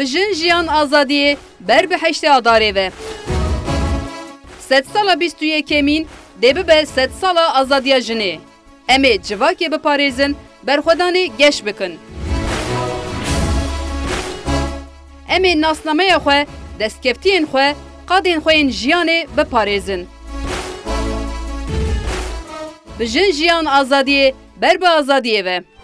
Bijin jiyan azadiye ber bi heşte adarê ve. 100 sala 21 dê bibe 100 sala azadiya jinê. Em ê civakê biparêzin, berxwedanê geş bikin. Em ê nasnameya xwe, destkeftiyên xwe, qadên xwe yên jiyanê biparêzin. Bijin jiyan azadiyê ber bi azadiyê ve.